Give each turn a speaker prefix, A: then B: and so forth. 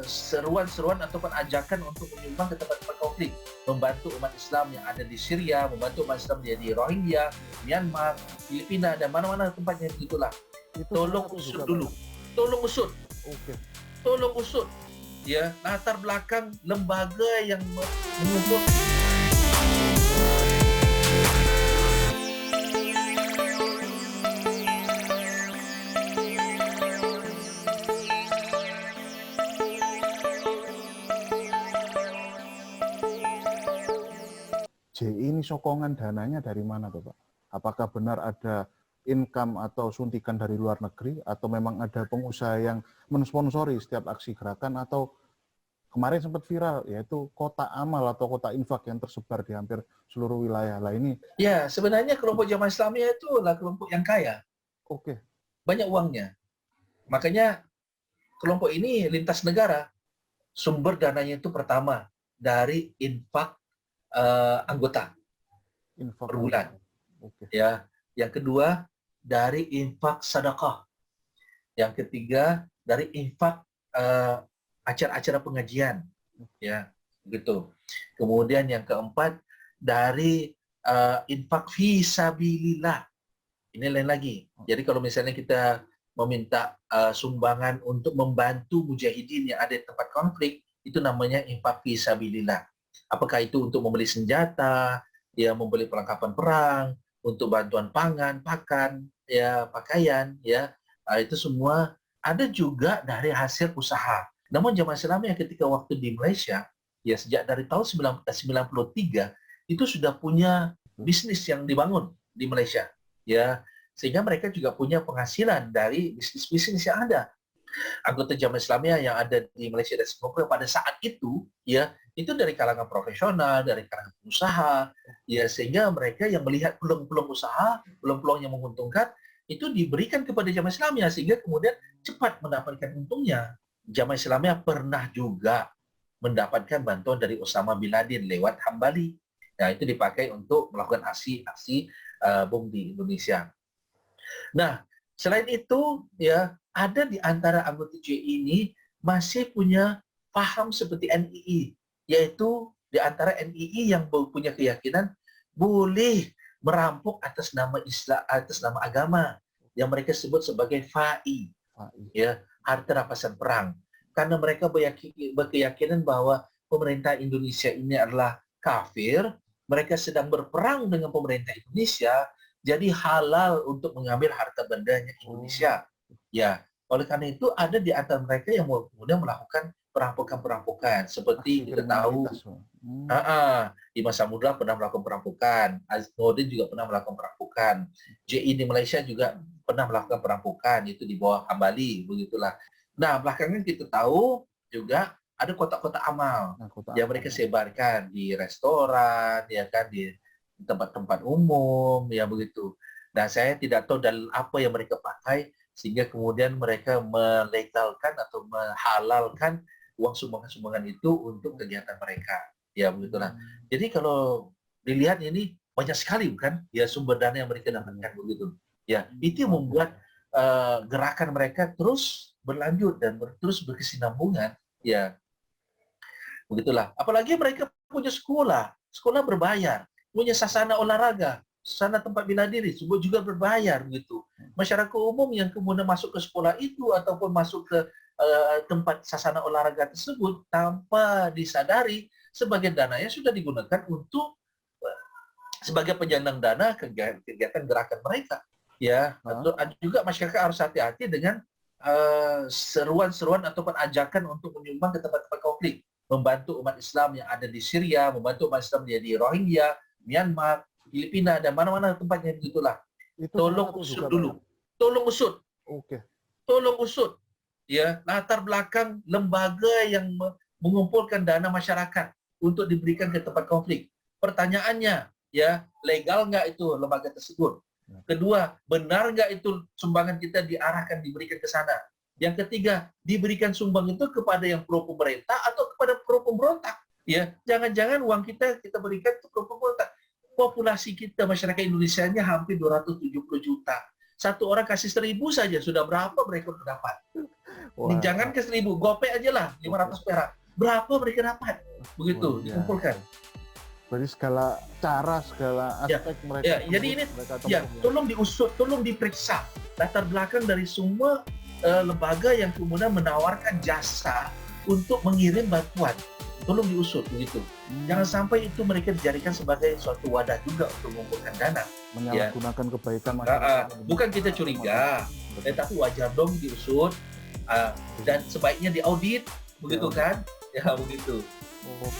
A: seruan-seruan ataupun ajakan untuk menyumbang ke tempat-tempat konflik, membantu umat Islam yang ada di Syria, membantu umat Islam yang di Rohingya, Myanmar, Filipina, dan mana-mana tempatnya begitulah.
B: Itu
A: Tolong
B: gimana tuh
A: usut
B: juga, Pak,
A: dulu,
B: ya?
A: tolong usut,
B: Oke.
A: tolong usut, ya latar belakang lembaga yang mengumpul.
B: JI ini sokongan dananya dari mana tuh, Pak? Apakah benar ada income atau suntikan dari luar negeri, atau memang ada pengusaha yang mensponsori setiap aksi gerakan, atau kemarin sempat viral yaitu kotak amal atau kotak infak yang tersebar di hampir seluruh wilayah. Lah ini,
A: Ya, sebenarnya kelompok Jamaah Islamiyah itu adalah kelompok yang kaya,
B: oke,
A: banyak uangnya. Makanya kelompok ini lintas negara. Sumber dananya itu pertama dari infak anggota
B: infak
A: per bulan.
B: Oke.
A: Ya, yang kedua dari infak sedekah. Yang ketiga dari infak acara-acara pengajian, ya, gitu. Kemudian yang keempat dari infak fi sabilillah. Ini lain lagi. Jadi kalau misalnya kita meminta sumbangan untuk membantu mujahidin yang ada di tempat konflik, itu namanya infak fi sabilillah. Apakah itu untuk membeli senjata, ya membeli perlengkapan perang, untuk bantuan pangan, pakan, ya pakaian, ya itu semua ada juga dari hasil usaha. Namun Jamaah Islamiyah ketika waktu di Malaysia, ya sejak dari tahun 1993 itu sudah punya bisnis yang dibangun di Malaysia, ya sehingga mereka juga punya penghasilan dari bisnis-bisnis yang ada. Anggota Jamaah Islamiyah yang ada di Malaysia dan Singapura pada saat itu, ya itu dari kalangan profesional, dari kalangan pengusaha, ya sehingga mereka yang melihat peluang-peluang usaha, peluang-peluang yang menguntungkan itu diberikan kepada Jamaah Islamiyah sehingga kemudian cepat mendapatkan untungnya. Jamaah Islamiyah pernah juga mendapatkan bantuan dari Osama bin Laden lewat Hambali. Nah, itu dipakai untuk melakukan aksi-aksi bom di Indonesia. Nah, selain itu, ya ada di antara anggota JI ini masih punya paham seperti NII, yaitu di antara NII yang punya keyakinan boleh merampok atas nama Islam, atas nama agama yang mereka sebut sebagai FAI, ya harta rampasan perang. Karena mereka berkeyakinan bahwa pemerintah Indonesia ini adalah kafir, mereka sedang berperang dengan pemerintah Indonesia, jadi halal untuk mengambil harta bendanya Indonesia. Ya, oleh karena itu ada di antara mereka yang kemudian melakukan perampokan-perampokan seperti kita tahu di Masa Muda pernah melakukan perampokan, Azimuddin juga pernah melakukan perampokan, JI di Malaysia juga pernah melakukan perampokan, itu di bawah Hambali, begitulah. Nah, belakangan kita tahu juga ada kotak-kotak amal yang mereka sebarkan di restoran, ya kan, di tempat-tempat umum, ya begitu. Nah, saya tidak tahu dalil apa yang mereka pakai sehingga kemudian mereka melegalkan atau menghalalkan uang sumbangan-sumbangan itu untuk kegiatan mereka. Ya begitulah. Jadi kalau dilihat ini banyak sekali bukan ya sumber dana yang mereka dapatkan begitu. Ya, itu yang membuat gerakan mereka terus berlanjut dan terus berkesinambungan. Ya, begitulah. Apalagi mereka punya sekolah berbayar, punya sasana olahraga, sasana tempat bela diri, semua juga berbayar begitu. Masyarakat umum yang kemudian masuk ke sekolah itu ataupun masuk ke tempat sasana olahraga tersebut tanpa disadari sebagian dananya sudah digunakan untuk sebagai penyandang dana kegiatan gerakan mereka. Ya, juga masyarakat harus hati-hati dengan seruan-seruan ataupun ajakan untuk menyumbang ke tempat-tempat konflik, membantu umat Islam yang ada di Syria, membantu umat Islam yang di Rohingya, Myanmar, Filipina, dan mana-mana tempatnya begitulah. Tolong usut dulu, tolong usut, tolong usut, ya latar belakang lembaga yang mengumpulkan dana masyarakat untuk diberikan ke tempat konflik. Pertanyaannya, ya legal nggak itu lembaga tersebut? Kedua, benar nggak itu sumbangan kita diarahkan, diberikan ke sana? Yang ketiga, diberikan sumbang itu kepada yang pro pemerintah atau kepada pro pemberontak? Ya, jangan-jangan uang kita berikan ke pro pemberontak. Populasi kita, masyarakat Indonesia-nya hampir 270 juta. satu orang kasih 1.000 saja sudah berapa mereka dapat.
B: Wah,
A: Jangan ke 1.000, gopay aja lah 500 perak. Berapa mereka dapat? Begitu
B: Wah,
A: dikumpulkan.
B: berarti segala cara, segala
A: Ya,
B: aspek mereka
A: ya, jadi ini
B: mereka
A: ya,
B: tempuh,
A: tolong diusut, tolong diperiksa latar belakang dari semua lembaga yang kemudian menawarkan jasa untuk mengirim bantuan. Tolong diusut begitu. Jangan sampai itu mereka dijadikan sebagai suatu wadah juga untuk mengumpulkan dana.
B: menyalahgunakan kebaikan
A: Ah,
B: masyarakat.
A: bukan kita curiga, tapi wajar dong diusut dan sebaiknya diaudit, begitu kan? Ya begitu.
B: Oh.